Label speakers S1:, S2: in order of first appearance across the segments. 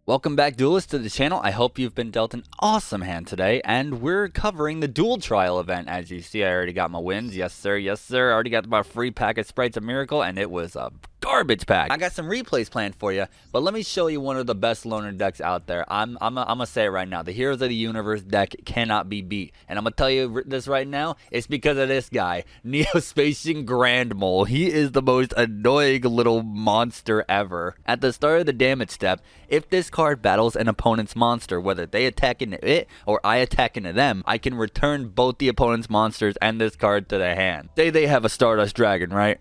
S1: Welcome back, duelists, to the channel. I hope you've been dealt an awesome hand today, and we're covering the Duel Trial event. As you see, I already got my wins. Yes, sir. Yes, sir. I already got my free pack of Sprites of Miracle, and it was a garbage pack. I got some replays planned for you, but let me show you one of the best loner decks out there. I'm gonna say it right now. The Heroes of the Universe deck cannot be beat, and I'm gonna tell you this right now. It's because of this guy, Neo-Spacian Grand Mole. He is the most annoying little monster ever. At the start of the damage step, if this card battles an opponent's monster, whether they attack into it or I attack into them, I can return both the opponent's monsters and this card to the hand. Say they have a Stardust Dragon, right?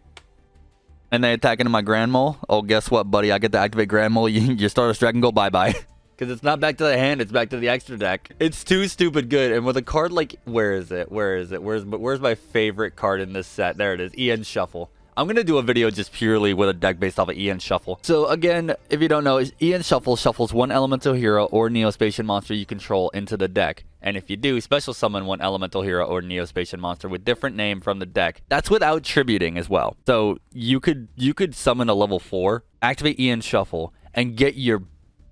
S1: And they attack into my Grand Mole. Oh, guess what, buddy? I get to activate Grand Mole. Your Stardust Dragon go bye-bye. Because it's not back to the hand, it's back to the extra deck. It's too stupid good. And with a card like, where is it? Where's my favorite card in this set? There it is, Ian Shuffle. I'm going to do a video just purely with a deck based off of Ian Shuffle. So again, if you don't know, Ian Shuffle shuffles one elemental hero or Neo-Spacian monster you control into the deck. And if you do, special summon one elemental hero or Neo-Spacian monster with different name from the deck. That's without tributing as well. So you could summon a level 4, activate Ian Shuffle, and get your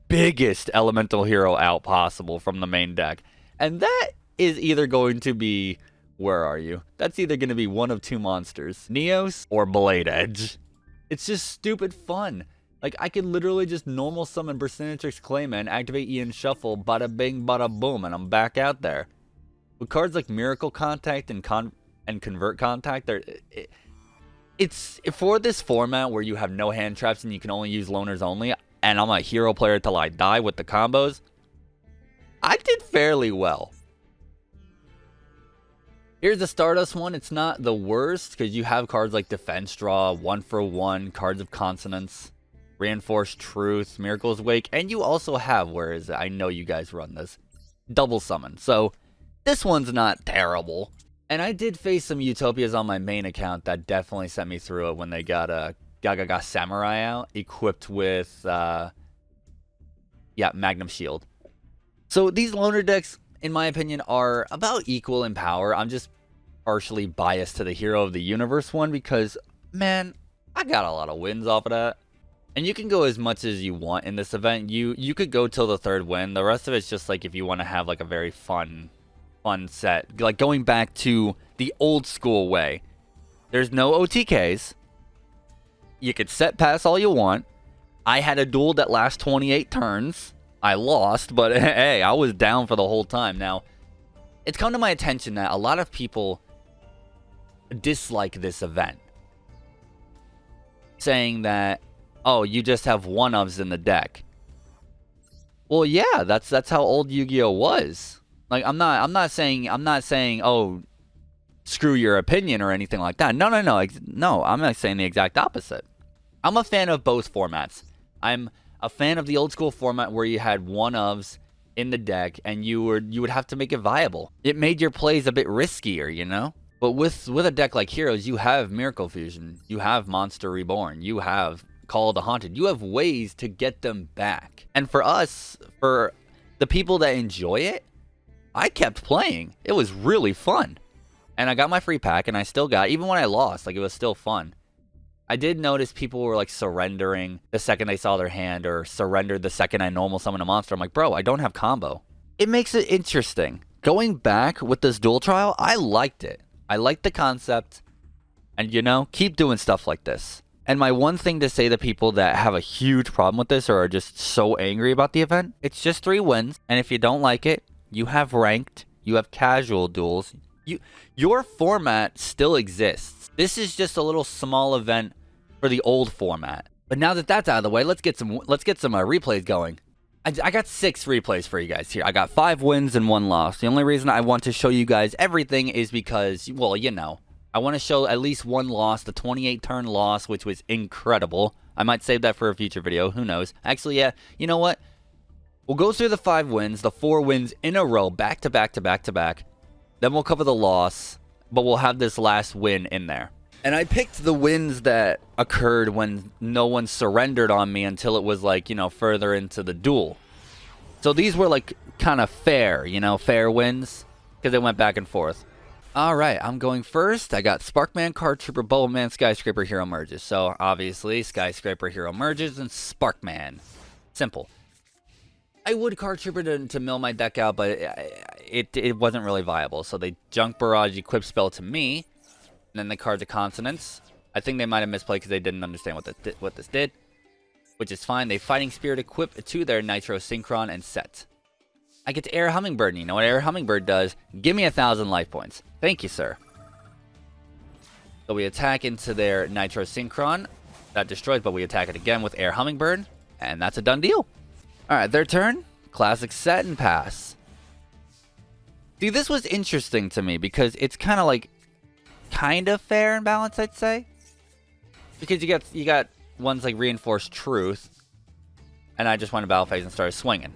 S1: biggest elemental hero out possible from the main deck. And that is either going to be... Where are you? That's either going to be one of two monsters, Neos or Blade Edge. It's just stupid fun. Like, I could literally just normal summon Burstinatrix Clayman, activate Ian Shuffle, bada bing, bada boom, and I'm back out there. With cards like Miracle Contact and Convert Contact, it's for this format where you have no hand traps and you can only use loners only, and I'm a hero player till I die with the combos, I did fairly well. Here's the Stardust one. It's not the worst because you have cards like Defense Draw, 1-for-1, Cards of Consonance, Reinforced Truth, Miracle's Wake, and you also have, where is it? I know you guys run this, Double Summon. So this one's not terrible. And I did face some Utopias on my main account that definitely sent me through it when they got a Gaga Samurai out, equipped with, Magnum Shield. So these loner decks, in my opinion, are about equal in power. I'm just partially biased to the Hero of the Universe one because, man, I got a lot of wins off of that. And you can go as much as you want in this event. You could go till the third win. The rest of it's just like if you want to have like a very fun set. Like going back to the old school way. There's no OTKs. You could set pass all you want. I had a duel that lasts 28 turns. I lost, but hey, I was down for the whole time. Now, it's come to my attention that a lot of people dislike this event, saying that, oh, you just have one-ofs in the deck. Well, yeah, that's how old Yu-Gi-Oh was. Like, I'm not saying, oh, screw your opinion or anything like that. No, I'm not saying the exact opposite. I'm a fan of both formats. I'm a fan of the old school format where you had one-ofs in the deck and you would have to make it viable. It made your plays a bit riskier, you know? But with a deck like Heroes, you have Miracle Fusion, you have Monster Reborn, you have Call of the Haunted. You have ways to get them back. And for us, for the people that enjoy it, I kept playing. It was really fun. And I got my free pack and I still got, even when I lost, like it was still fun. I did notice people were like surrendering the second they saw their hand or surrendered the second I normal summon a monster. I'm like, bro, I don't have combo. It makes it interesting. Going back with this duel trial, I liked it. I liked the concept. And you know, keep doing stuff like this. And my one thing to say to people that have a huge problem with this or are just so angry about the event, it's just 3 wins. And if you don't like it, you have ranked, you have casual duels. Your format still exists. This is just a little small event for the old format. But now that that's out of the way, let's get some replays going. I got 6 replays for you guys here. I got 5 wins and 1 loss. The only reason I want to show you guys everything is because, well, you know, I want to show at least 1 loss, the 28 turn loss, which was incredible. I might save that for a future video. Who knows? Actually, yeah, you know what? We'll go through the 5 wins, the 4 wins in a row, back to back to back to back. Then we'll cover the loss, but we'll have this last win in there. And I picked the wins that occurred when no one surrendered on me until it was like, you know, further into the duel. So these were like kind of fair, you know, fair wins because it went back and forth. All right, I'm going first. I got Sparkman, Card Trooper, Bubbleman, Skyscraper, Hero Merges. So obviously Skyscraper, Hero Merges, and Sparkman. Simple. I would Card Trooper to mill my deck out, but it wasn't really viable. So they Junk Barrage Equip Spell to me, and then they card the Consonants. I think they might have misplayed because they didn't understand what this did, which is fine. They Fighting Spirit equip to their Nitro Synchron and set. I get to Air Hummingbird, and you know what Air Hummingbird does? Give me 1,000 life points. Thank you, sir. So we attack into their Nitro Synchron. That destroys, but we attack it again with Air Hummingbird, and that's a done deal. Alright, their turn. Classic set and pass. See, this was interesting to me because it's kind of like, kind of fair and balanced, I'd say. Because you got ones like Reinforced Truth, and I just went to battle phase and started swinging.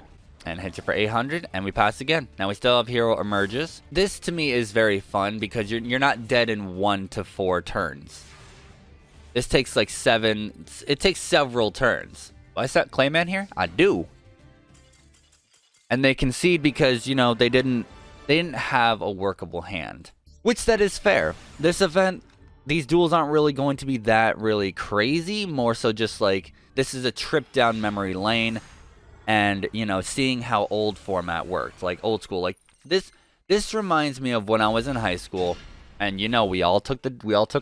S1: And hit you for 800, and we pass again. Now we still have Hero Emerges. This to me is very fun because you're not dead in 1 to 4 turns. This takes like 7. It takes several turns. Do I set Clayman here? I do. And they concede because, you know, they didn't have a workable hand, which that is fair. This event, these duels aren't really going to be that really crazy. More so just like this is a trip down memory lane. And, you know, seeing how old format worked, like old school, like this reminds me of when I was in high school, and you know, we all took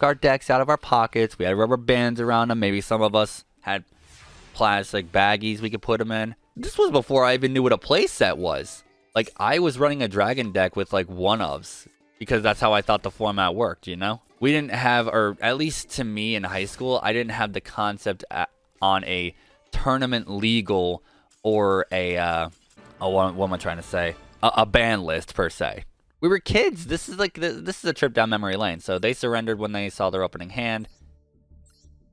S1: our decks out of our pockets. We had rubber bands around them. Maybe some of us had plastic baggies we could put them in. This was before I even knew what a playset was. Like I was running a dragon deck with like one-ofs because that's how I thought the format worked. You know, we didn't have, or at least to me in high school, I didn't have the concept on a tournament legal. Or what am I trying to say? A ban list per se. We were kids. This is a trip down memory lane. So they surrendered when they saw their opening hand.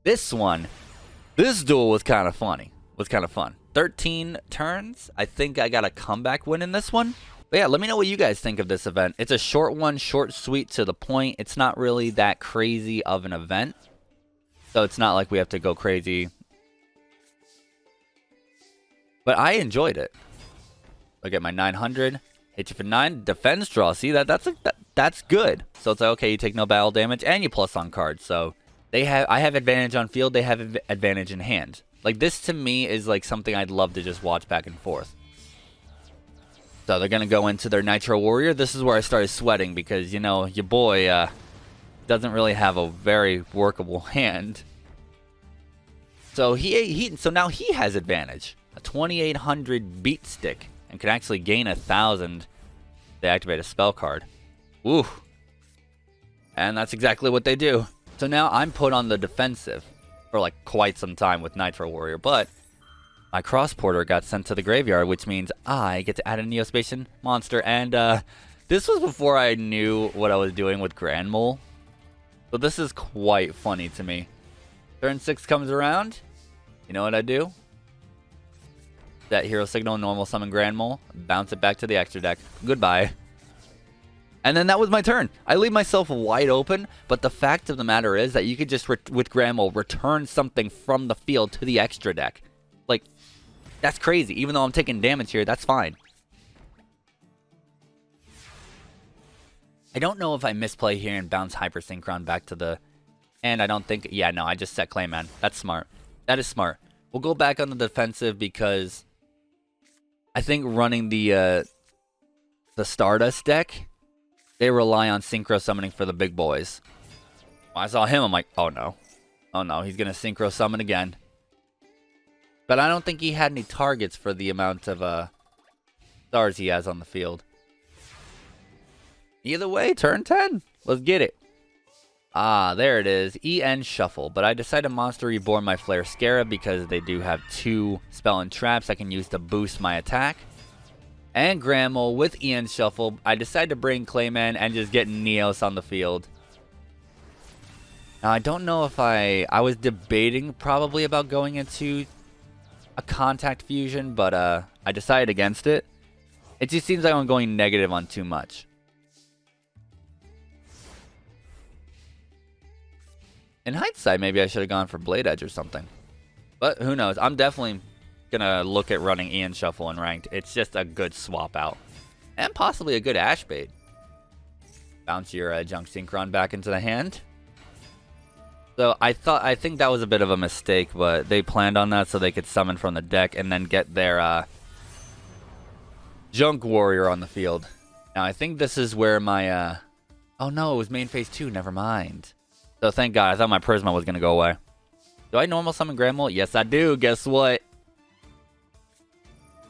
S1: This duel was kind of funny. Was kind of fun. 13 turns. I think I got a comeback win in this one. But yeah, let me know what you guys think of this event. It's a short one, short, sweet, to the point. It's not really that crazy of an event. So it's not like we have to go crazy. But I enjoyed it. Look at my 900. Hit you for 9. Defense draw. See, that's good. So it's like, okay, you take no battle damage and you plus on cards. So I have advantage on field. They have advantage in hand. Like this to me is like something I'd love to just watch back and forth. So they're going to go into their Nitro Warrior. This is where I started sweating because, you know, your boy doesn't really have a very workable hand. So so now he has advantage. A 2800 beat stick and can actually gain 1,000 to activate a spell card. Ooh. And that's exactly what they do. So now I'm put on the defensive for like quite some time with Nitro Warrior, but my Cross Porter got sent to the graveyard, which means I get to add a Neospacian monster. And this was before I knew what I was doing with Grand Mole. So this is quite funny to me. Turn 6 comes around. You know what I do? That Hero Signal, normal summon Grand Mole, bounce it back to the extra deck. Goodbye. And then that was my turn. I leave myself wide open, but the fact of the matter is that you could just, with Grand Mole, return something from the field to the extra deck. Like, that's crazy. Even though I'm taking damage here, that's fine. I don't know if I misplay here and bounce Hyper Synchron back to the... And I don't think... Yeah, no, I just set Clayman. That's smart. That is smart. We'll go back on the defensive because I think running the Stardust deck, they rely on Synchro Summoning for the big boys. When I saw him, I'm like, oh no. Oh no, he's going to Synchro Summon again. But I don't think he had any targets for the amount of stars he has on the field. Either way, turn 10. Let's get it. Ah, there it is. EN Shuffle. But I decided to Monster Reborn my Flare Scarab because they do have 2 spell and traps I can use to boost my attack. And Grand Mole with EN Shuffle. I decided to bring Clayman and just get Neos on the field. Now, I don't know if I was debating probably about going into a Contact Fusion, but I decided against it. It just seems like I'm going negative on too much. In hindsight, maybe I should have gone for Blade Edge or something. But who knows? I'm definitely going to look at running EN Shuffle in Ranked. It's just a good swap out. And possibly a good Ash Bait. Bounce your Junk Synchron back into the hand. So I think that was a bit of a mistake, but they planned on that so they could summon from the deck and then get their Junk Warrior on the field. Now, I think this is where my, oh no, it was main phase 2. Never mind. So, thank God. I thought my Prisma was going to go away. Do I normal summon Grand Mole? Yes, I do. Guess what?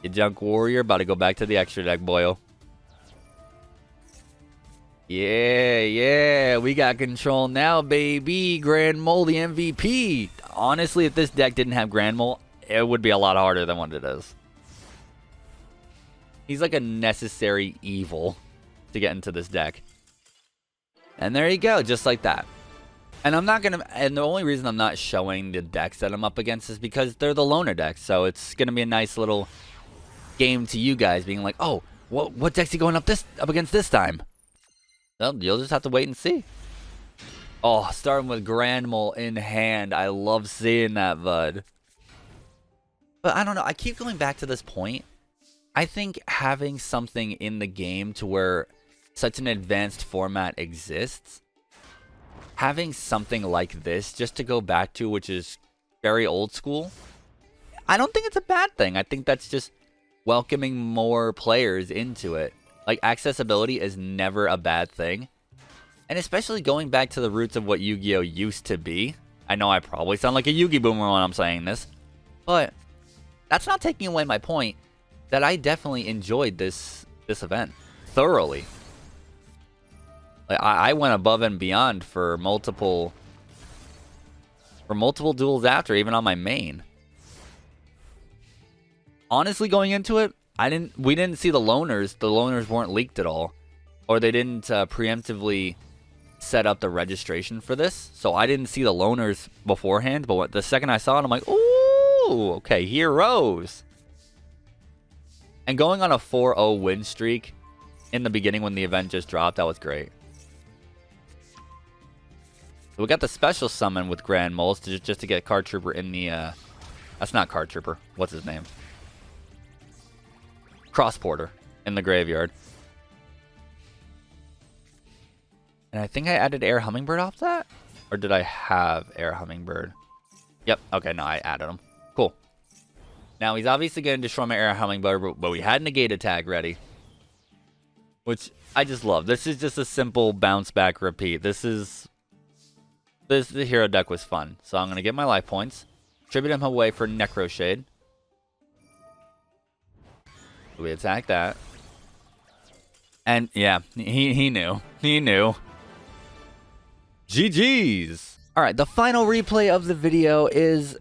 S1: Your Junk Warrior about to go back to the extra deck, boyo. Yeah. We got control now, baby. Grand Mole, the MVP. Honestly, if this deck didn't have Grand Mole, it would be a lot harder than what it is. He's like a necessary evil to get into this deck. And there you go, just like that. And I'm not going to... And the only reason I'm not showing the decks that I'm up against is because they're the loner decks. So it's going to be a nice little game to you guys being like, oh, what deck's he going up against this time? Well, you'll just have to wait and see. Oh, starting with Grand Mole in hand. I love seeing that, bud. But I don't know. I keep going back to this point. I think having something in the game to where such an advanced format exists, having something like this just to go back to, which is very old school, I don't think it's a bad thing. I think that's just welcoming more players into it. Like, accessibility is never a bad thing. And especially going back to the roots of what Yu-Gi-Oh used to be. I know I probably sound like a Yu-Gi boomer when I'm saying this, but that's not taking away my point that I definitely enjoyed this event thoroughly. Like, I went above and beyond for multiple duels after, even on my main. Honestly, going into it, we didn't see the loners. The loners weren't leaked at all, or they didn't preemptively set up the registration for this. So I didn't see the loners beforehand. But the second I saw it, I'm like, ooh, okay, heroes. And going on a 4-0 win streak in the beginning when the event just dropped, that was great. So we got the special summon with Grand Moles just to get Card Trooper in the... that's not Card Trooper. What's his name? Cross Porter in the graveyard. And I think I added Air Hummingbird off that? Or did I have Air Hummingbird? Yep. Okay, no, I added him. Cool. Now, he's obviously going to destroy my Air Hummingbird, but we had Negate Attack ready. Which I just love. This is just a simple bounce back repeat. The hero deck was fun. So I'm going to get my life points. Tribute him away for Necro Shade. We attack that. And yeah, he knew. He knew. GG's. Alright, the final replay of the video is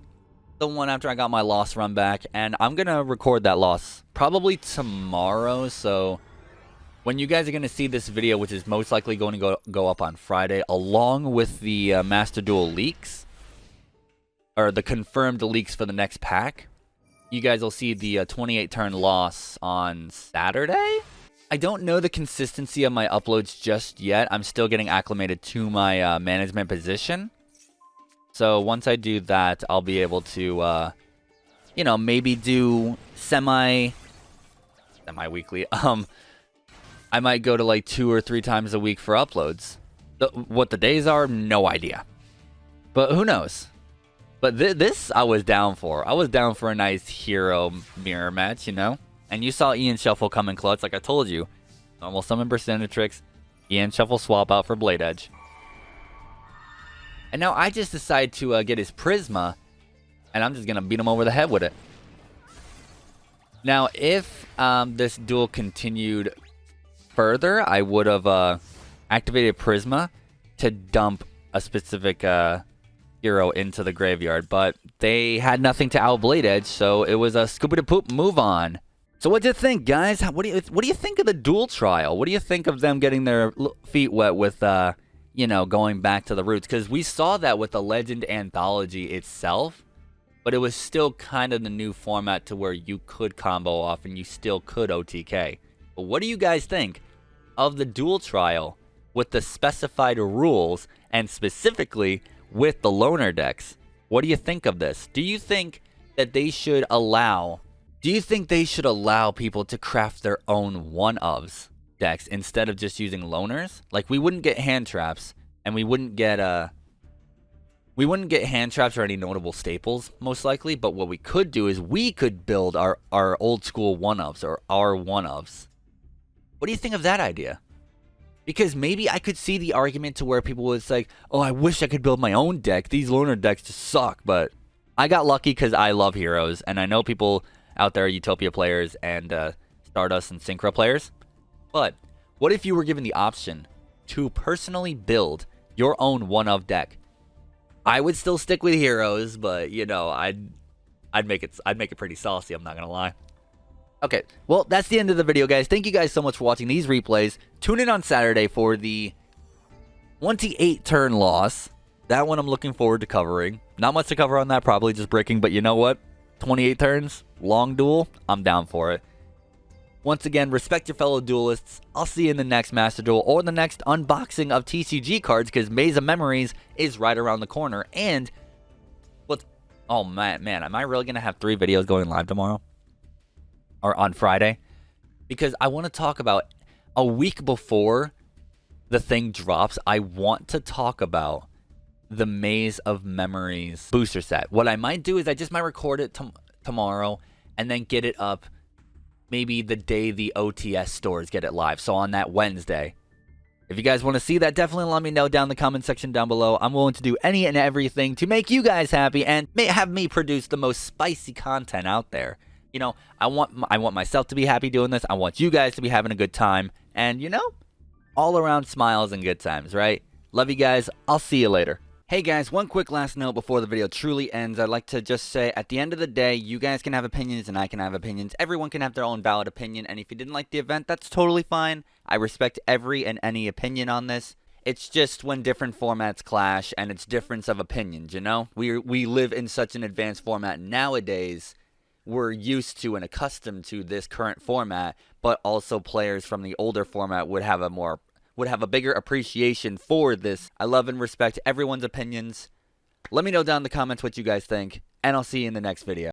S1: the one after I got my loss run back. And I'm going to record that loss probably tomorrow. So when you guys are going to see this video, which is most likely going to go up on Friday, along with the Master Duel leaks, or the confirmed leaks for the next pack, you guys will see the 28-turn loss on Saturday. I don't know the consistency of my uploads just yet. I'm still getting acclimated to my management position. So once I do that, I'll be able to, you know, maybe do semi-weekly. I might go to like 2 or 3 times a week for uploads. What the days are, no idea. But who knows? But this I was down for. I was down for a nice hero mirror match, you know? And you saw Ian Shuffle come in clutch, like I told you. Normal summon Percentatrix. Ian Shuffle swap out for Blade Edge. And now I just decide to get his Prisma, and I'm just going to beat him over the head with it. Now, if this duel continued further, I would have activated Prisma to dump a specific hero into the graveyard, but they had nothing to outblade Edge, so it was a scoopity-poop move on. So what do you think, guys? What do you think of the duel trial? What do you think of them getting their feet wet with you know, going back to the roots? Because we saw that with the Legend Anthology itself, but it was still kind of the new format to where you could combo off and you still could OTK. But what do you guys think of the duel trial with the specified rules and specifically with the loner decks? What do you think of this? Do you think that they should allow people to craft their own one-ofs decks instead of just using loners? Like, we wouldn't get hand traps and we wouldn't get We wouldn't get hand traps or any notable staples, most likely, but what we could do is we could build our old school one-ofs or our one-ofs. What do you think of that idea? Because maybe I could see the argument to where people would say, oh, I wish I could build my own deck. These loner decks just suck. But I got lucky because I love Heroes. And I know people out there, Utopia players and Stardust and Synchro players. But what if you were given the option to personally build your own one-of deck? I would still stick with Heroes, but, you know, I'd make it pretty saucy, I'm not going to lie. Okay, well, that's the end of the video, guys. Thank you guys so much for watching these replays. Tune in on Saturday for the 28-turn loss. That one I'm looking forward to covering. Not much to cover on that, probably just breaking, but you know what? 28 turns, long duel, I'm down for it. Once again, respect your fellow duelists. I'll see you in the next Master Duel or the next unboxing of TCG cards because Maze of Memories is right around the corner. And, oh man, am I really going to have 3 videos going live tomorrow? Or on Friday, because I want to talk about a week before the thing drops. I want to talk about the Maze of Memories booster set. What I might do is I just might record it tomorrow and then get it up maybe the day the OTS stores get it live. So on that Wednesday. If you guys want to see that, definitely let me know down in the comment section down below. I'm willing to do any and everything to make you guys happy and have me produce the most spicy content out there. You know, I want myself to be happy doing this. I want you guys to be having a good time. And, you know, all around smiles and good times, right? Love you guys. I'll see you later. Hey guys, one quick last note before the video truly ends. I'd like to just say, at the end of the day, you guys can have opinions and I can have opinions. Everyone can have their own valid opinion. And if you didn't like the event, that's totally fine. I respect every and any opinion on this. It's just when different formats clash and it's difference of opinions, you know? We live in such an advanced format nowadays. We're used to and accustomed to this current format, but also players from the older format would have a bigger appreciation for this. I love and respect everyone's opinions. Let me know down in the comments what you guys think, and I'll see you in the next video.